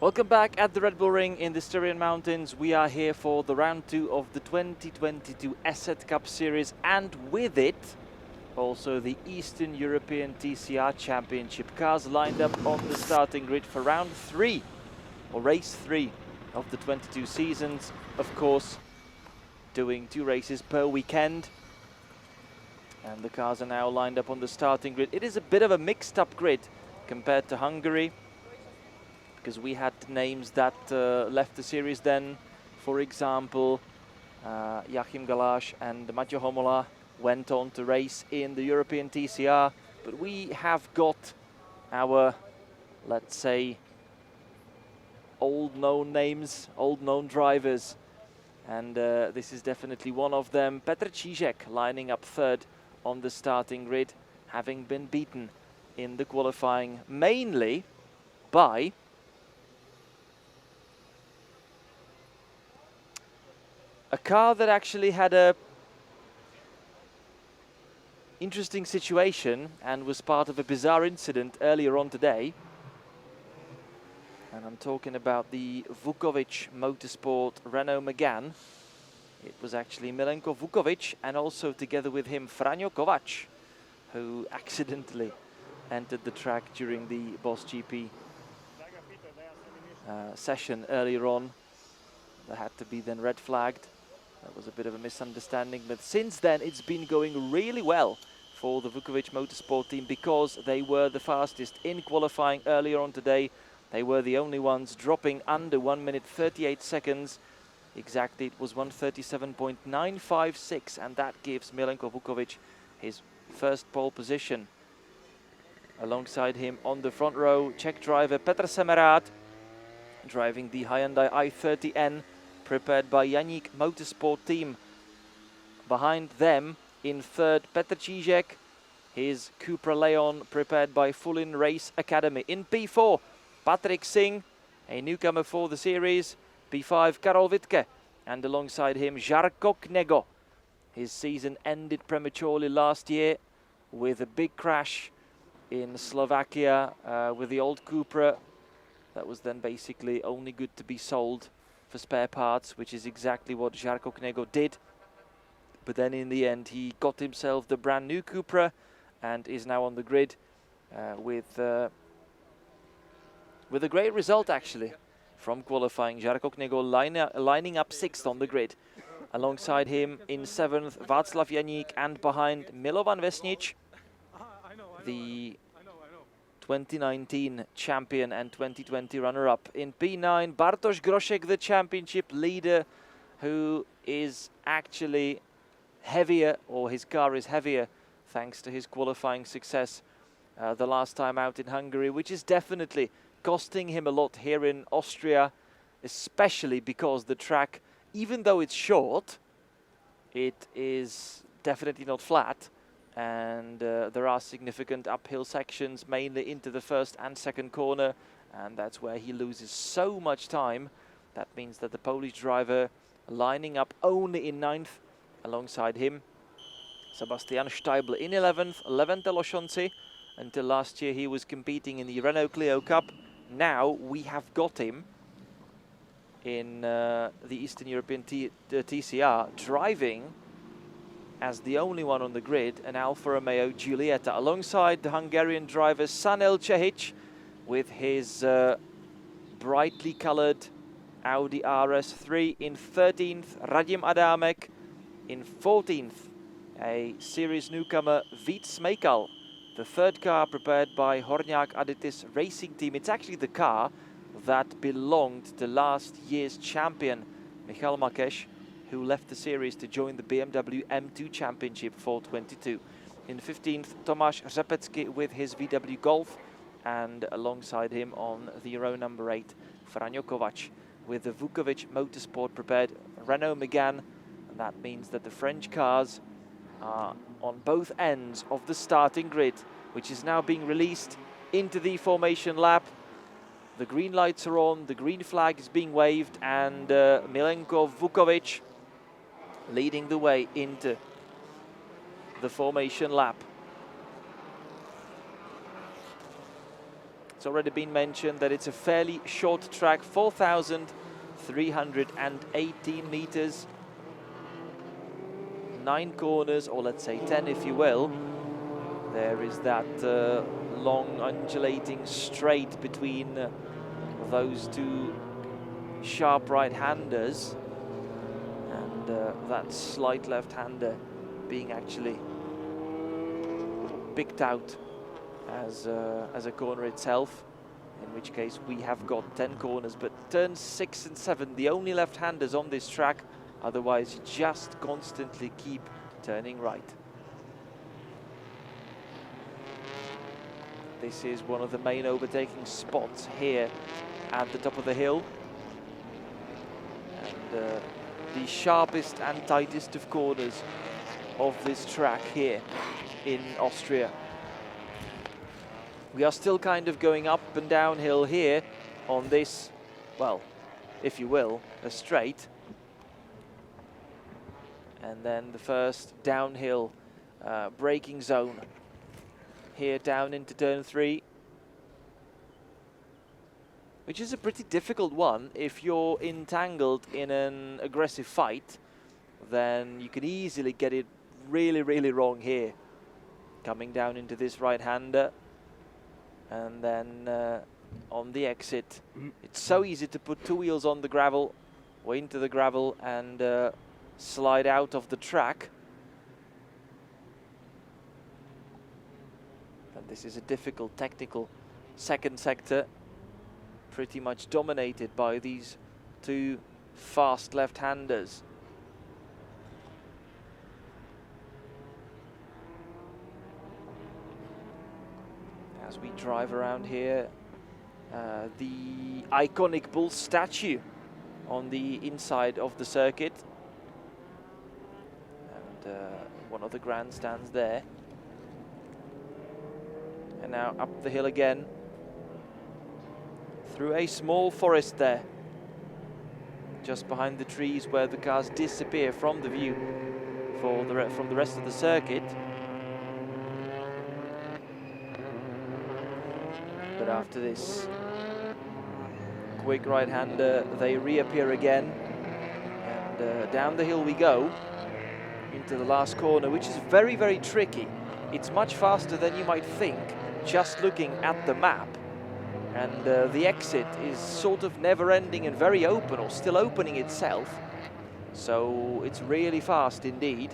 Welcome back at the Red Bull Ring in the Styrian Mountains. We are here for the round 2 of the 2022 Asset Cup Series, and with it also the Eastern European TCR Championship. Cars lined up on the starting grid for round 3 or race 3 of the 22 seasons. Of course, doing 2 races per weekend, and the cars are now lined up on the starting grid. It is a bit of a mixed up grid compared to Hungary, because we had names that left the series then. For example, Joachim Galash and Matěj Homola went on to race in the European TCR, but we have got our, let's say, old known names, old known drivers, and this is definitely one of them. Petr Čížek lining up third on the starting grid, having been beaten in the qualifying mainly by a car that actually had a interesting situation and was part of a bizarre incident earlier on today. And I'm talking about the Vukovic Motorsport Renault Megane. It was actually Milenko Vukovic and also together with him Franjo Kovac, who accidentally entered the track during the Boss GP session earlier on. That had to be then red flagged. That was a bit of a misunderstanding, but since then it's been going really well for the Vukovic Motorsport team, because they were the fastest in qualifying earlier on today. They were the only ones dropping under 1 minute 38 seconds. Exactly, it was 1:37.956, and that gives Milenko Vukovic his first pole position. Alongside him on the front row, Czech driver Petr Semerád, driving the Hyundai i30N, prepared by Janík Motorsport team. Behind them, in third, Petr Čížek, his Cupra Leon, prepared by Fulin Race Academy. In P4, Patrick Singh, a newcomer for the series. P5, Karol Wittke, and alongside him, Žarko Knego. His season ended prematurely last year with a big crash in Slovakia with the old Cupra. That was then basically only good to be sold for spare parts, which is exactly what Žarko Knego did. But then in the end, he got himself the brand new Cupra and is now on the grid with a great result, actually, from qualifying. Žarko Knego lining up 6th on the grid. Alongside him in 7th, Václav Janík, and behind Milovan Vesnic, the 2019 champion and 2020 runner-up. In P9, Bartosz Groszek, the championship leader, who is actually heavier, or his car is heavier, thanks to his qualifying success the last time out in Hungary, which is definitely costing him a lot here in Austria, especially because the track, even though it's short, it is definitely not flat. And there are significant uphill sections, mainly into the first and second corner, and that's where he loses so much time. That means that the Polish driver lining up only in 9th. Alongside him, Sebastian Steibl in 11th, Levente Loshonci. Until last year he was competing in the Renault Clio Cup. Now we have got him in the Eastern European TCR, driving as the only one on the grid, an Alfa Romeo Giulietta, alongside the Hungarian driver Sanel Cehic with his brightly coloured Audi RS3. In 13th, Radim Adamek. In 14th, a series newcomer, Vít Smejkal, the third car prepared by Horňák Aditis Racing Team. It's actually the car that belonged to last year's champion, Michal Makeš, who left the series to join the BMW M2 Championship for 22. In 15th, Tomáš Řepecký with his VW Golf, and alongside him on the row number 8, Franjo Kovac with the Vukovic Motorsport prepared Renault Megane. And that means that the French cars are on both ends of the starting grid, which is now being released into the formation lap. The green lights are on, the green flag is being waved, and Milenko Vukovic leading the way into the formation lap. It's already been mentioned that it's a fairly short track, 4,318 meters, 9 corners, or let's say 10 if you will. There is that long undulating straight between those two sharp right-handers, and that slight left-hander being actually picked out as a corner itself, in which case we have got 10 corners, but turns 6 and 7, the only left-handers on this track, otherwise you just constantly keep turning right. This is one of the main overtaking spots here at the top of the hill, and the sharpest and tightest of corners of this track here in Austria. We are still kind of going up and downhill here on this, well, if you will, a straight. And then the first downhill braking zone here down into turn 3, which is a pretty difficult one. If you're entangled in an aggressive fight, then you can easily get it really, really wrong here. Coming down into this right-hander, and then on the exit, it's so easy to put 2 wheels on the gravel or into the gravel and slide out of the track. And this is a difficult technical second sector, pretty much dominated by these 2 fast left-handers. As we drive around here, the iconic bull statue on the inside of the circuit, and one of the grandstands there. And now up the hill again, through a small forest there, just behind the trees where the cars disappear from the view from the rest of the circuit. But after this quick right-hander, they reappear again, and down the hill we go into the last corner, which is very, very tricky. It's much faster than you might think just looking at the map, and the exit is sort of never-ending and very open, or still opening itself, so it's really fast indeed,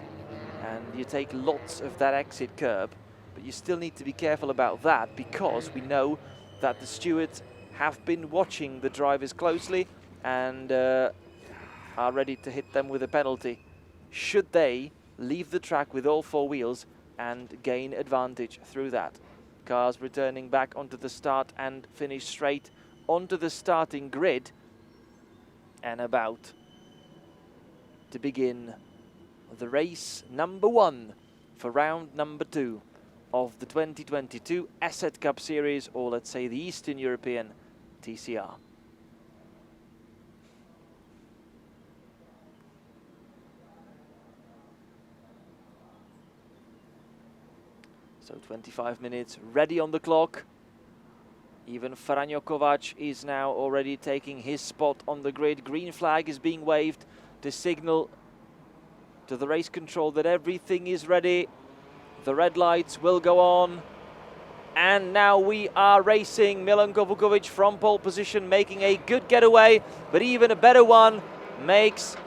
and you take lots of that exit curb. But you still need to be careful about that, because we know that the stewards have been watching the drivers closely and are ready to hit them with a penalty should they leave the track with all 4 wheels and gain advantage through that. Cars returning back onto the start and finish straight onto the starting grid, and about to begin the race number 1 for round number 2 of the 2022 Asset Cup Series, or let's say the Eastern European TCR. So 25 minutes ready on the clock. Even Franjo Kovac is now already taking his spot on the grid. Green flag is being waved to signal to the race control that everything is ready. The red lights will go on, and now we are racing. Milanko Vukovic from pole position, making a good getaway, but even a better one makes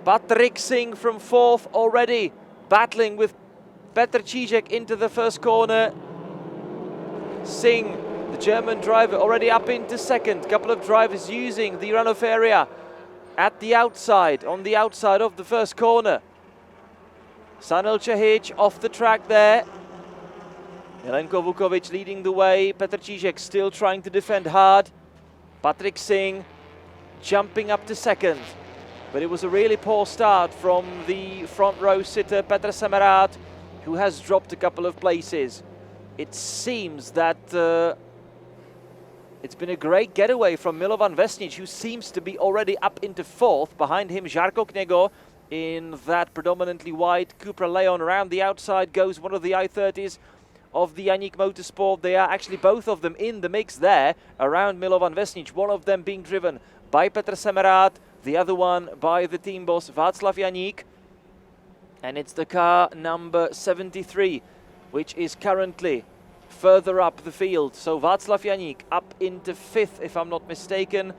Patrik Singh from 4th already, battling with Petr Cížek into the first corner. Singh, the German driver, already up into 2nd. Couple of drivers using the runoff area at the outside, on the outside of the first corner. Sanil Čehić off the track there. Milanko Vukovic leading the way. Petr Cížek still trying to defend hard. Patrik Singh jumping up to 2nd. But it was a really poor start from the front row sitter, Petr Semerád, who has dropped a couple of places. It seems that it's been a great getaway from Milovan Vesnic, who seems to be already up into 4th. Behind him, Žarko Knego in that predominantly white Cupra Leon. Around the outside goes one of the i30s of the Yannick Motorsport. They are actually both of them in the mix there around Milovan Vesnic, one of them being driven by Petr Semerád, the other one by the team boss Václav Janík. And it's the car number 73, which is currently further up the field. So Václav Janík up into 5th, if I'm not mistaken.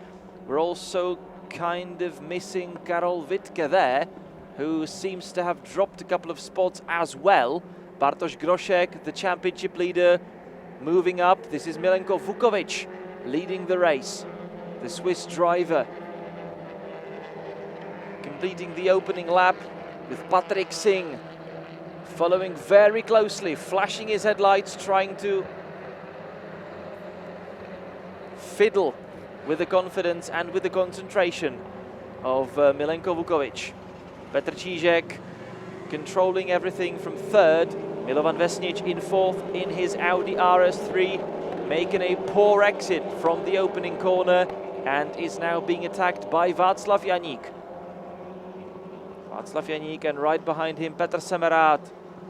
We're also kind of missing Karol Wittke there, who seems to have dropped a couple of spots as well. Bartosz Groszek, the championship leader, moving up. This is Milenko Vukovic leading the race. The Swiss driver completing the opening lap with Patrick Singh following very closely, flashing his headlights, trying to fiddle with the confidence and with the concentration of Milenko Vukovic. Petr Čížek controlling everything from 3rd. Milovan Vesnic in 4th in his Audi RS3, making a poor exit from the opening corner and is now being attacked by Václav Janík. Václav Janík, and right behind him Petr Semerád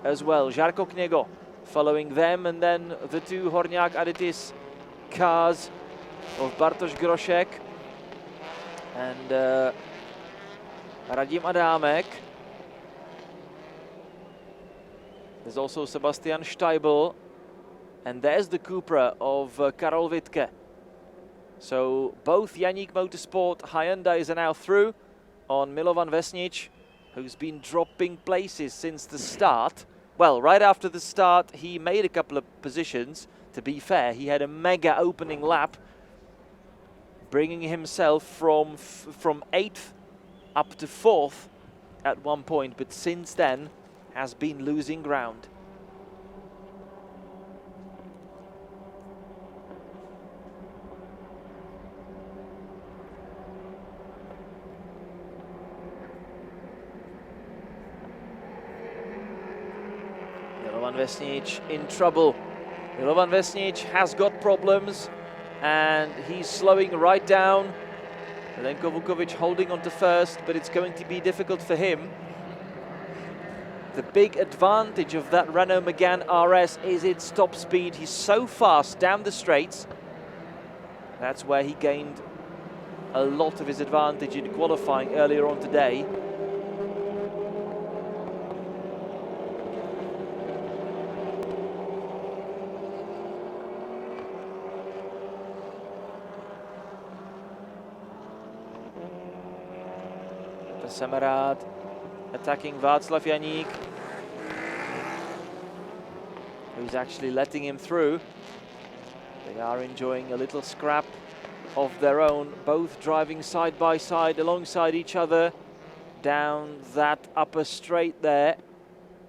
as well. Žarko Kněgo following them, and then the two Horňák Additiz cars of Bartosz Groszek and Radim Adámek. There's also Sebastian Steibl, and there's the Cupra of Karol Wittke. So both Yannick Motorsport Hyundais are now through on Milovan Vesnic, who's been dropping places since the start. Well, right after the start, he made a couple of positions. To be fair, he had a mega opening lap, bringing himself from 8th up to 4th at one point, but since then has been losing ground. Milovan Vesnic in trouble. Milovan Vesnic has got problems and he's slowing right down. Milenko Vukovic holding on to 1st, but it's going to be difficult for him. The big advantage of that Renault Megane RS is its top speed. He's so fast down the straights. That's where he gained a lot of his advantage in qualifying earlier on today. Semerád attacking Václav Janík, who's actually letting him through. They are enjoying a little scrap of their own, both driving side by side alongside each other down that upper straight there,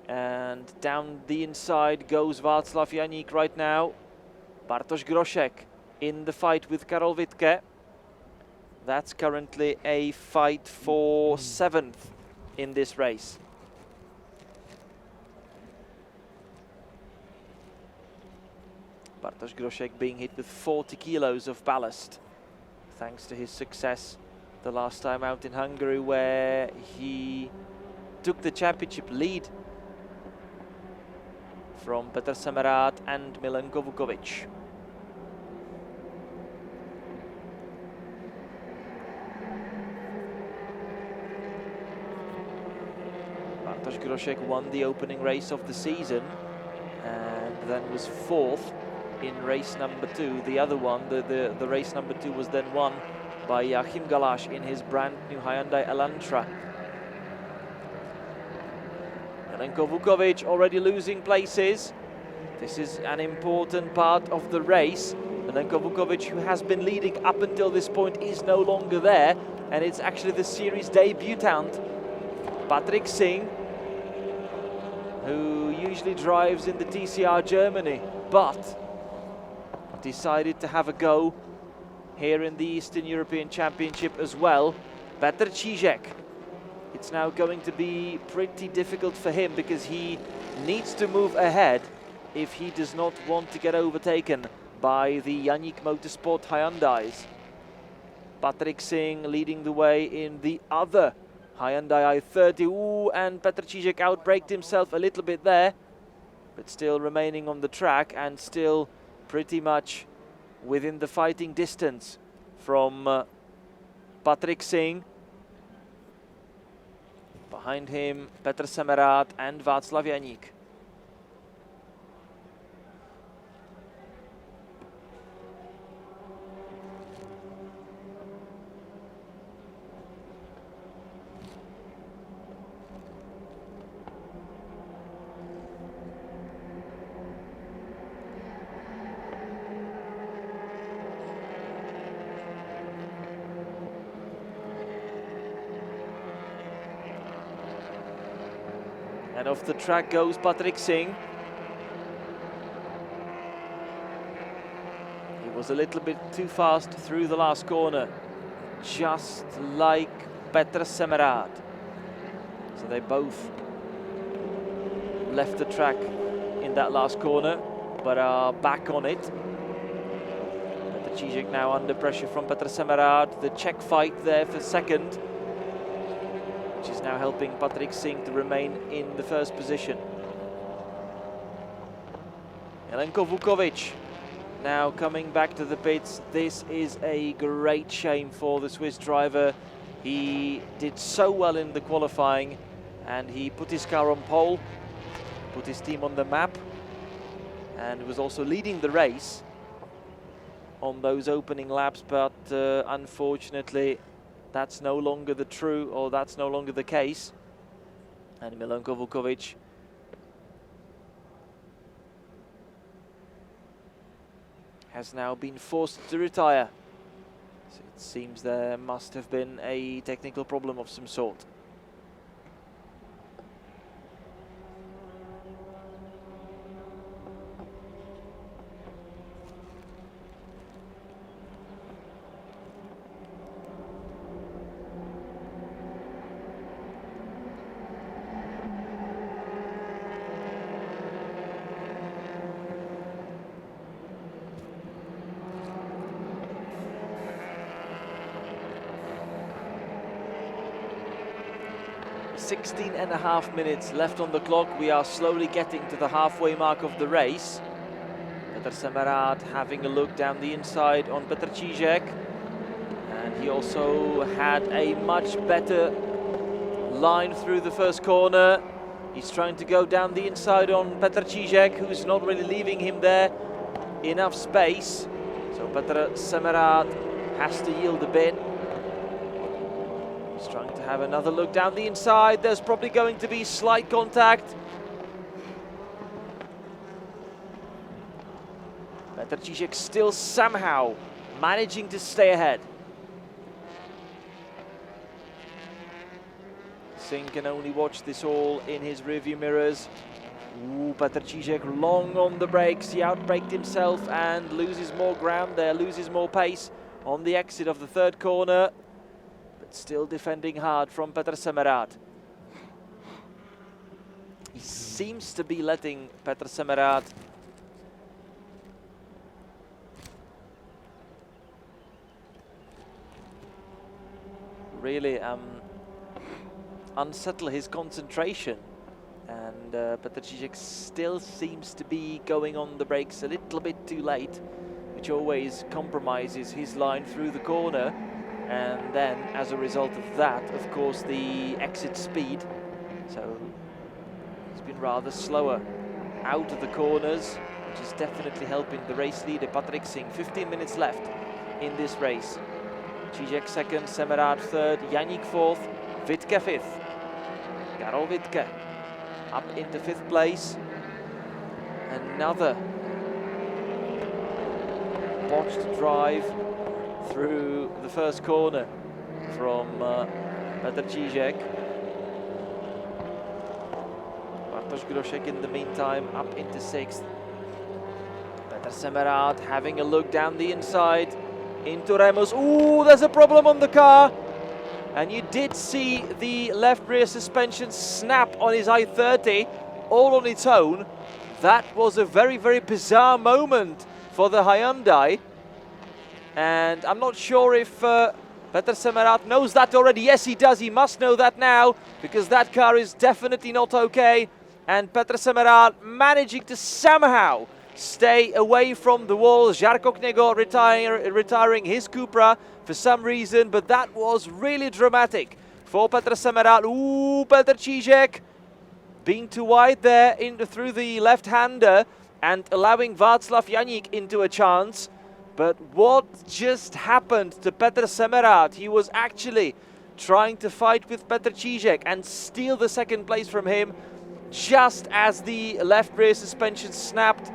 and down the inside goes Václav Janík right now. Bartosz Groszek in the fight with Karol Wittke. That's currently a fight for 7th in this race. Bartosz Groszek being hit with 40 kilos of ballast, thanks to his success the last time out in Hungary, where he took the championship lead from Petr Semerád and Milenko Vukovic. Bartosz Groszek won the opening race of the season and then was 4th in race number 2. The other one, the race number 2, was then won by Joachim Galash in his brand new Hyundai Elantra. Milenko Vukovic already losing places. This is an important part of the race. Milenko Vukovic, who has been leading up until this point, is no longer there, and it's actually the series debutant Patrick Singh, who usually drives in the TCR Germany, but decided to have a go here in the Eastern European Championship as well. Petr Čížek, it's now going to be pretty difficult for him because he needs to move ahead if he does not want to get overtaken by the Yannick Motorsport Hyundais. Patrick Singh leading the way in the other Hyundai i30. Ooh, and Petr Čížek outbraked himself a little bit there. but still remaining on the track and still pretty much within the fighting distance from Patrik Singh. Behind him, Petr Semerád and Václav Janík. And off the track goes Patrik Singh. He was a little bit too fast through the last corner, just like Petr Semerád. So they both left the track in that last corner, but are back on it. Petr Čížek now under pressure from Petr Semerád. The Czech fight there for second, which is now helping Patrik Singh to remain in the first position. Jelenko Vukovic now coming back to the pits. This is a great shame for the Swiss driver. He did so well in the qualifying and he put his car on pole, put his team on the map, and was also leading the race on those opening laps, but unfortunately that's no longer that's no longer the case. And Jelenko Vukovic has now been forced to retire. So it seems there must have been a technical problem of some sort. And a half minutes left on the clock. We are slowly getting to the halfway mark of the race. Petr Semerád having a look down the inside on Petr Čížek, and he also had a much better line through the first corner. He's trying to go down the inside on Petr Čížek, who's not really leaving him there enough space. So Petr Semerád has to yield a bit. He's trying to have another look down the inside. There's probably going to be slight contact. Petr Čížek still somehow managing to stay ahead. Singh can only watch this all in his rearview mirrors. Ooh, Petr Čížek long on the brakes. He outbraked himself and loses more ground there, loses more pace on the exit of the third corner. Still defending hard from Petr Semerád. He seems to be letting Petr Semerád really unsettle his concentration, and Petr Čížek still seems to be going on the brakes a little bit too late, which always compromises his line through the corner. And then, as a result of that, of course, the exit speed. So he's been rather slower out of the corners, which is definitely helping the race leader, Patrik Singh. 15 minutes left in this race. Čížek second, Semerád third, Janík fourth, Wittke fifth. Karol Wittke up into fifth place. Another botched drive through the first corner from Petr Čížek. Bartoš Grošek in the meantime up into sixth. Petr Semerád having a look down the inside into Remus. Ooh, there's a problem on the car. And you did see the left rear suspension snap on his I-30 all on its own. That was a very, very bizarre moment for the Hyundai. And I'm not sure if Petr Semerád knows that already. Yes, he does. He must know that now, because that car is definitely not okay. and Petr Semerád managing to somehow stay away from the wall. Žarko Kněgo retiring his Cupra for some reason, but that was really dramatic for Petr Semerád. Ooh, Petr Čížek being too wide there through the left-hander and allowing Václav Janík into a chance. But what just happened to Petr Semerád? He was actually trying to fight with Petr Čížek and steal the second place from him just as the left rear suspension snapped,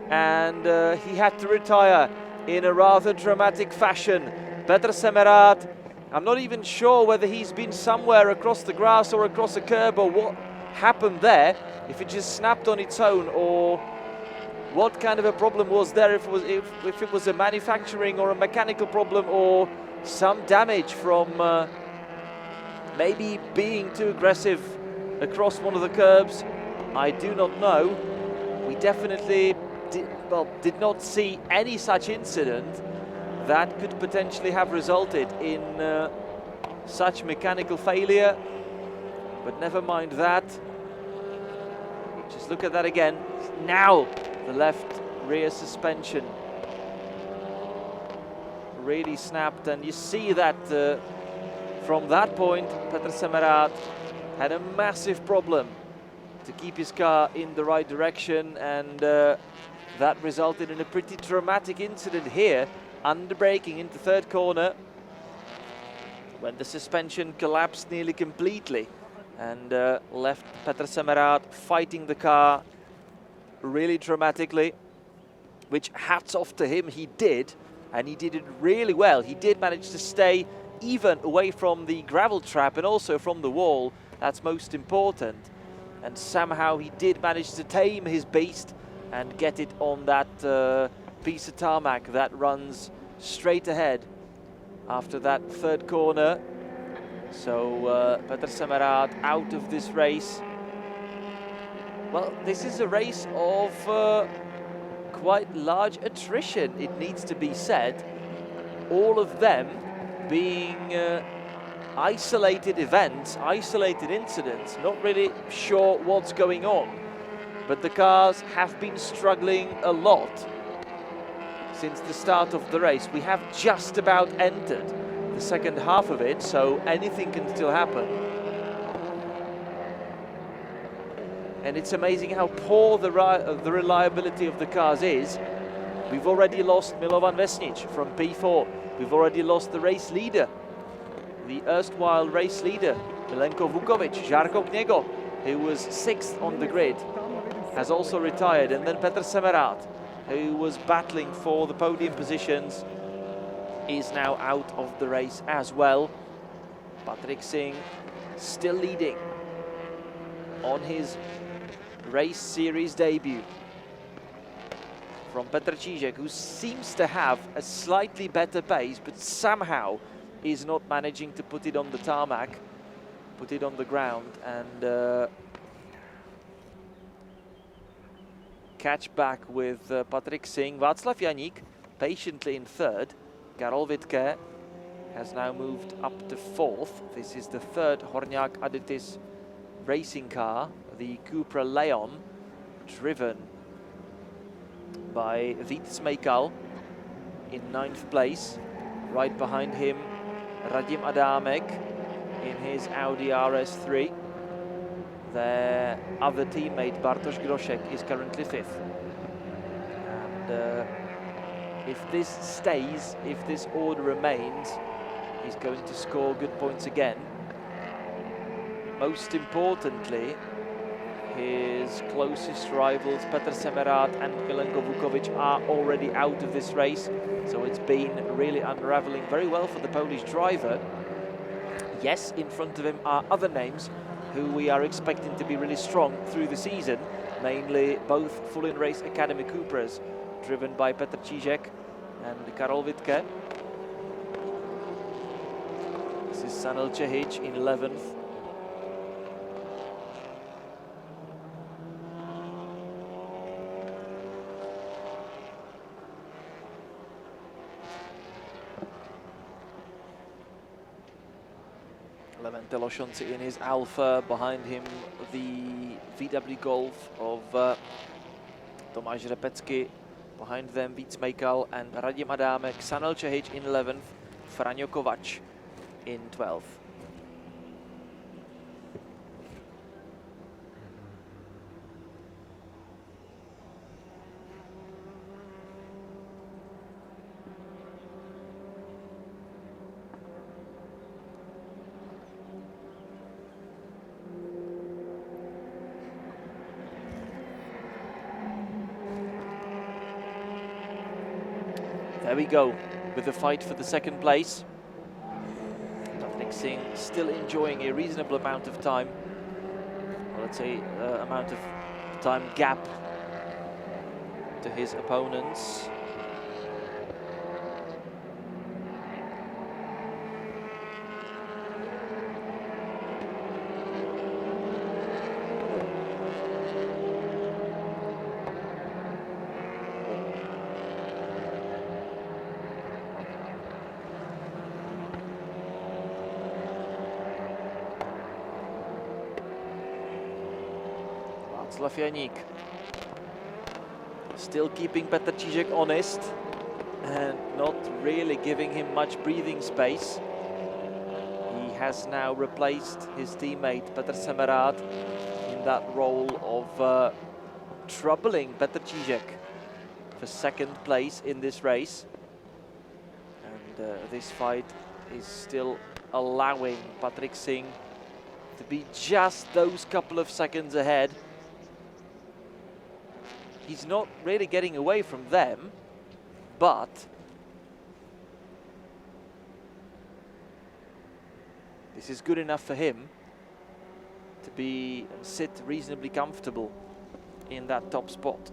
and he had to retire in a rather dramatic fashion. Petr Semerád, I'm not even sure whether he's been somewhere across the grass or across a curb or what happened there, if it just snapped on its own or what kind of a problem was there, if it was a manufacturing or a mechanical problem or some damage from maybe being too aggressive across one of the curbs. I do not know. We definitely did not see any such incident that could potentially have resulted in such mechanical failure. But never mind that. Just look at that again. Now the left rear suspension really snapped, and you see that from that point Petr Semerád had a massive problem to keep his car in the right direction, and that resulted in a pretty dramatic incident here, under-braking into third corner when the suspension collapsed nearly completely and left Petr Semerád fighting the car really dramatically, which hats off to him, he did, and he did it really well. He did manage to stay even away from the gravel trap and also from the wall. That's most important, and somehow he did manage to tame his beast and get it on that piece of tarmac that runs straight ahead after that third corner. So Petr Semerád out of this race. Well, this is a race of quite large attrition, it needs to be said. All of them being isolated events, isolated incidents, not really sure what's going on. But the cars have been struggling a lot since the start of the race. We have just about entered the second half of it, so anything can still happen. And it's amazing how poor the reliability of the cars is. We've already lost Milovan Vesnic from P4. We've already lost the race leader, the erstwhile race leader, Milenko Vukovic. Žarko Kněgo, who was 6th on the grid, has also retired. And then Petr Semerád, who was battling for the podium positions, is now out of the race as well. Patrick Singh still leading on his race series debut from Petr Čížek, who seems to have a slightly better pace, but somehow is not managing to put it on the tarmac, put it on the ground, and catch back with Patrick Singh. Václav Janík patiently in third. Karol Wittke has now moved up to fourth. This is the third Horňák Aditis racing car, the Cupra Leon, driven by Vít Smejkal in 9th place. Right behind him, Radim Adámek in his Audi RS3. Their other teammate, Bartosz Groszek, is currently 5th. And if this stays, if this order remains, he's going to score good points again. Most importantly, his closest rivals, Petr Semerád and Milenko Vukovic, are already out of this race. So it's been really unraveling very well for the Polish driver. Yes, in front of him are other names who we are expecting to be really strong through the season, mainly both full-in race Academy Cupras, driven by Petr Čížek and Karol Wittke. This is Sanel Čehić in 11th. Levente Loshonci in his Alpha, behind him the VW Golf of Tomáš Repecky, behind them Víc Mejkal and Radim Adámek, Sanel Čehić in 11th, Franjo Kovač in 12th. There we go, with the fight for the second place. Patrick Singh still enjoying a reasonable amount of time, or let's say amount of time gap to his opponents. Václav Janík still keeping Petr Čížek honest and not really giving him much breathing space. He has now replaced his teammate Petr Semerád in that role of troubling Petr Čížek for second place in this race. And this fight is still allowing Patrick Singh to be just those couple of seconds ahead. He's not really getting away from them, but this is good enough for him to sit reasonably comfortable in that top spot.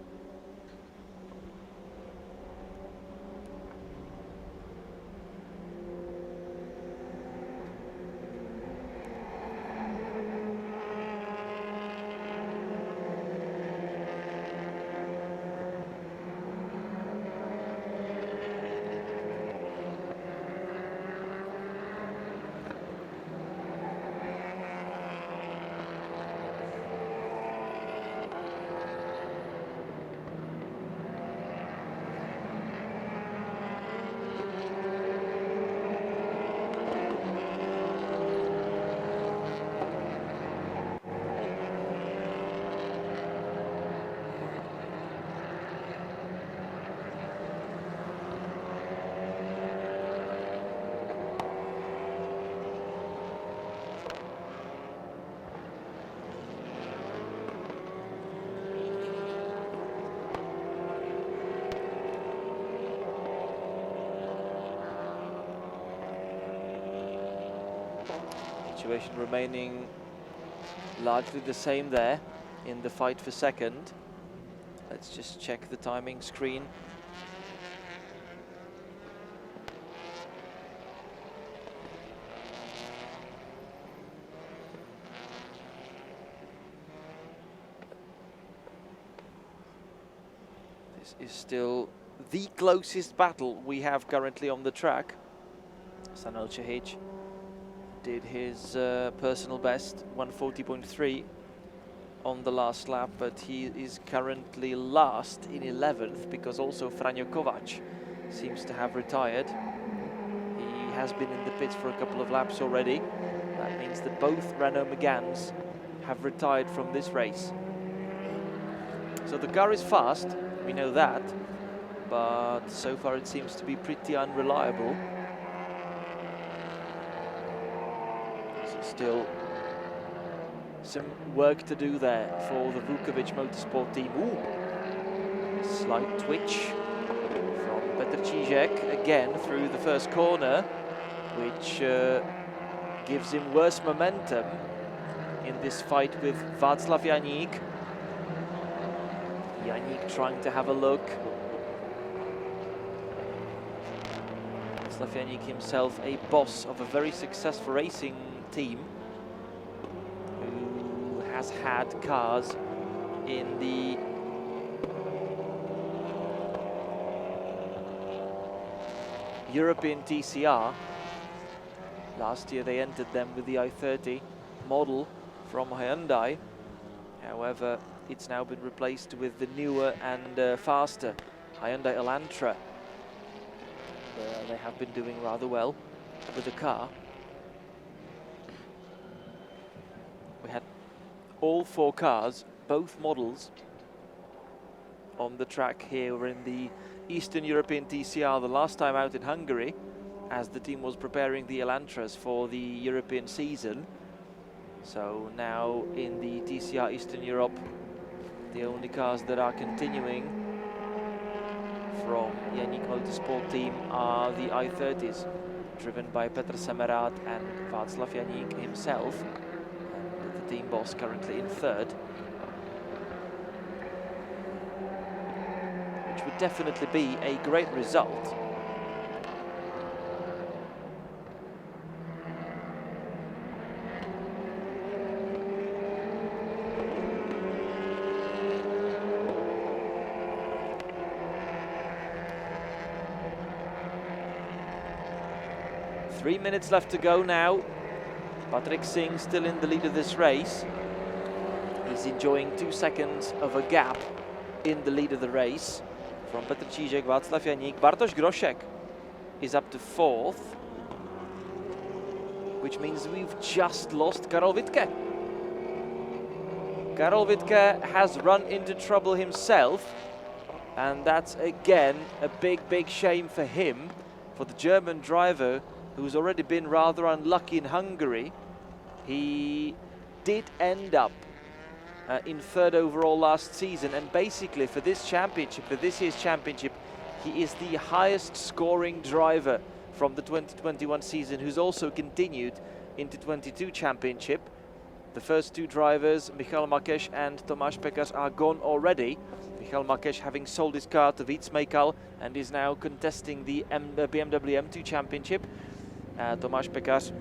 Situation remaining largely the same there in the fight for second. Let's just check the timing screen. This is still the closest battle we have currently on the track. Sanel Čehić did his personal best, 140.3 on the last lap, but he is currently last in 11th because also Franjo Kovač seems to have retired. He has been in the pits for a couple of laps already. That means that both Renault Meganes have retired from this race. So the car is fast, we know that, but so far it seems to be pretty unreliable. Still some work to do there for the Vukovic Motorsport team. Ooh, slight twitch from Petr Čížek again through the first corner, which gives him worse momentum in this fight with Václav Janík. Janík trying to have a look. Václav Janík himself a boss of a very successful racing team who has had cars in the European TCR. Last year they entered them with the i30 model from Hyundai. However, it's now been replaced with the newer and faster Hyundai Elantra. They have been doing rather well with the car. We had all 4 cars, both models, on the track here in the Eastern European TCR the last time out in Hungary, as the team was preparing the Elantras for the European season. So now in the TCR Eastern Europe, the only cars that are continuing from Janík Motorsport team are the i30s, driven by Petr Semerád and Václav Janík himself, and the team boss currently in 3rd. Which would definitely be a great result. Three minutes left to go now. Patrick Singh still in the lead of this race. He's enjoying 2 seconds of a gap in the lead of the race from Petr Čížek, Václav Janík. Bartosz Groszek is up to 4th, which means we've just lost Karol Wittke. Karol Wittke has run into trouble himself, and that's again a big shame for him, for the German driver who's already been rather unlucky in Hungary. He did end up in 3rd overall last season, and basically for this championship, for this year's championship, he is the highest scoring driver from the 2021 season, who's also continued into 22 championship. The first 2 drivers, Michal Makeš and Tomáš Pekař, are gone already. Michal Makeš having sold his car to Víc Mejkal and is now contesting the BMW M2 championship. Tomáš Pekař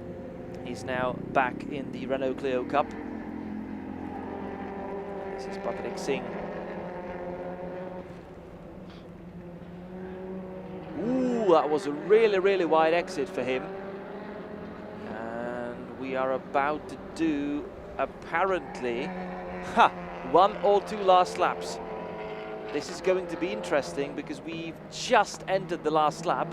is now back in the Renault Clio Cup. This is Patrick Singh. Ooh, that was a really wide exit for him. And we are about to do, apparently, 1 or 2 last laps. This is going to be interesting because we've just entered the last lap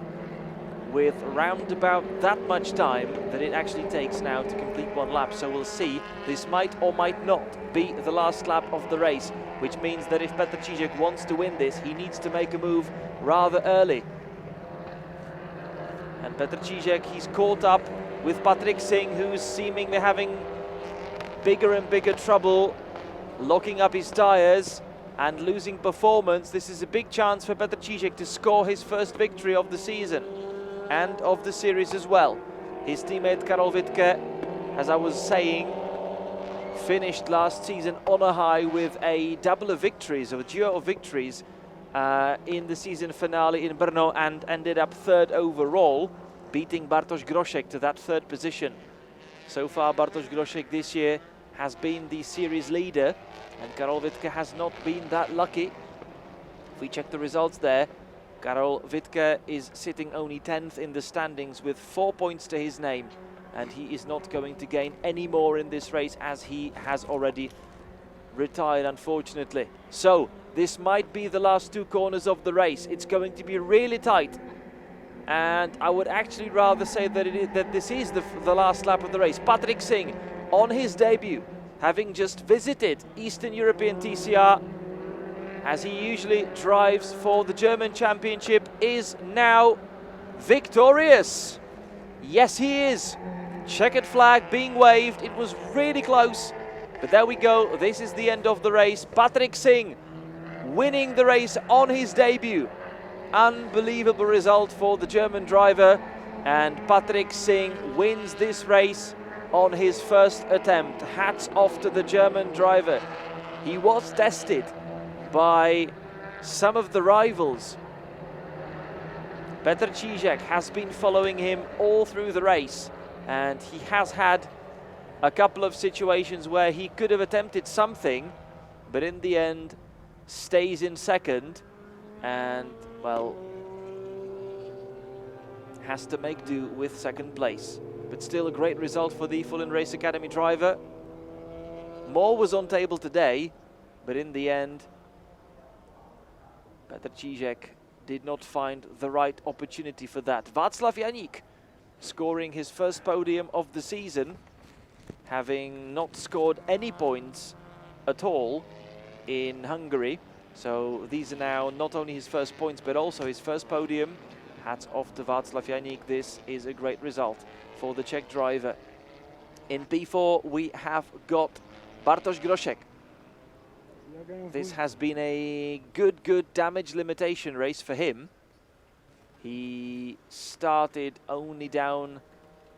with round about that much time that it actually takes now to complete 1 lap. So we'll see. This might or might not be the last lap of the race, which means that if Petr Čížek wants to win this, he needs to make a move rather early. And Petr Čížek, he's caught up with Patrick Singh, who's seemingly having bigger and bigger trouble locking up his tyres and losing performance. This is a big chance for Petr Čížek to score his first victory of the season and of the series as well. His teammate Karol Wittke, as I was saying, finished last season on a high with a double of victories, or a duo of victories in the season finale in Brno, and ended up 3rd overall, beating Bartosz Groszek to that 3rd position. So far Bartosz Groszek this year has been the series leader, and Karol Wittke has not been that lucky. If we check the results there, Karol Wittke is sitting only 10th in the standings with 4 points to his name, and he is not going to gain any more in this race, as he has already retired, unfortunately. So this might be the last 2 corners of the race. It's going to be really tight, and I would actually rather say that this is the last lap of the race. Patrick Singh, on his debut, having just visited Eastern European TCR, as he usually drives for the German Championship, is now victorious. Yes, he is. Checkered flag being waved. It was really close, but there we go. This is the end of the race. Patrick Singh winning the race on his debut. Unbelievable result for the German driver, and Patrick Singh wins this race on his first attempt. Hats off to the German driver. He was tested by some of the rivals. Petr Čížek has been following him all through the race, and he has had a couple of situations where he could have attempted something, but in the end stays in 2nd and, well, has to make do with 2nd place. but still a great result for the Fulham Race Academy driver. More was on table today, but in the end, Petr Cížek did not find the right opportunity for that. Václav Janík scoring his first podium of the season, having not scored any points at all in Hungary. So these are now not only his first points, but also his first podium. Hats off to Václav Janík. This is a great result for the Czech driver. In P4, we have got Bartosz Groszek. This has been a good damage limitation race for him. He started only down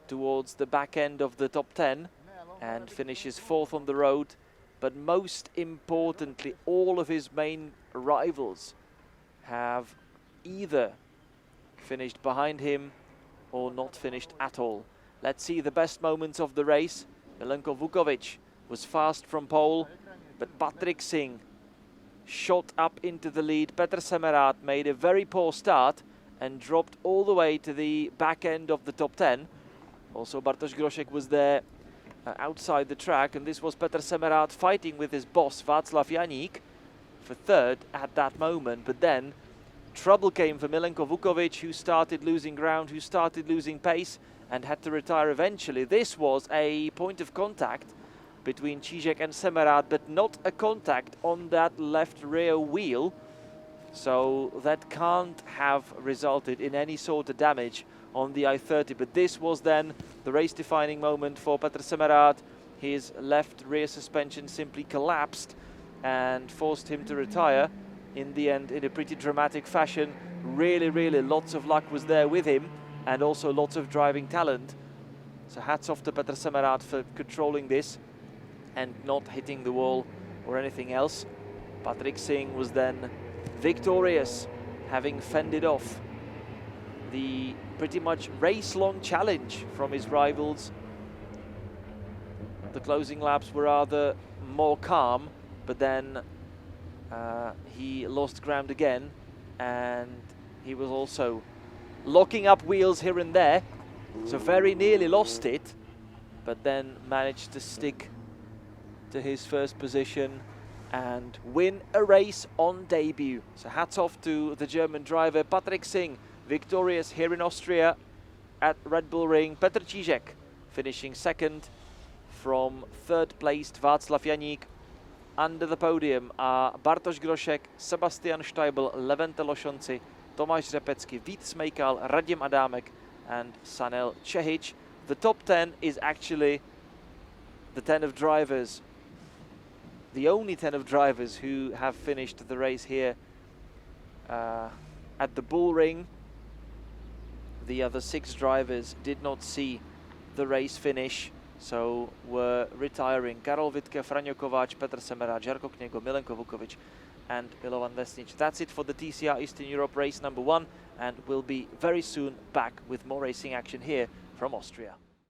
towards the back end of the top 10 and finishes 4th on the road. But most importantly, all of his main rivals have either finished behind him or not finished at all. Let's see the best moments of the race. Milenko Vukovic was fast from pole, but Patrik Singh shot up into the lead. Petr Semerád made a very poor start and dropped all the way to the back end of the top 10. Also Bartosz Groszek was there outside the track, and this was Petr Semerád fighting with his boss Václav Janík for third at that moment. But then trouble came for Milenko Vukovic, who started losing ground, who started losing pace and had to retire eventually. This was a point of contact between Cížek and Semerád, but not a contact on that left rear wheel. So that can't have resulted in any sort of damage on the I-30. But this was then the race-defining moment for Petr Semerád. His left rear suspension simply collapsed and forced him to retire in the end in a pretty dramatic fashion. Really lots of luck was there with him, and also lots of driving talent. So hats off to Petr Semerád for controlling this and not hitting the wall or anything else. Patrik Singh was then victorious, having fended off the pretty much race-long challenge from his rivals. The closing laps were rather more calm, but then he lost ground again, and he was also locking up wheels here and there, so very nearly lost it, but then managed to stick to his first position and win a race on debut. So hats off to the German driver Patrik Singh, victorious here in Austria at Red Bull Ring. Petr Cížek finishing second. From third placed Václav Janík. Under the podium are Bartosz Groszek, Sebastian Steibl, Levente Lošonci, Tomáš Řepecký, Vít Smejkal, Radim Adámek and Sanel Čehić. The top 10 is actually the 10 of drivers, the only 10 of drivers who have finished the race here at the Bull Ring. The other 6 drivers did not see the race finish, so were retiring. Karol Wittke, Franjo Kováč, Petr Semerád, Žarko Kněgo, Milenko Vukovic and Milovan Vesnič. That's it for the TCR Eastern Europe race number 1, and we'll be very soon back with more racing action here from Austria.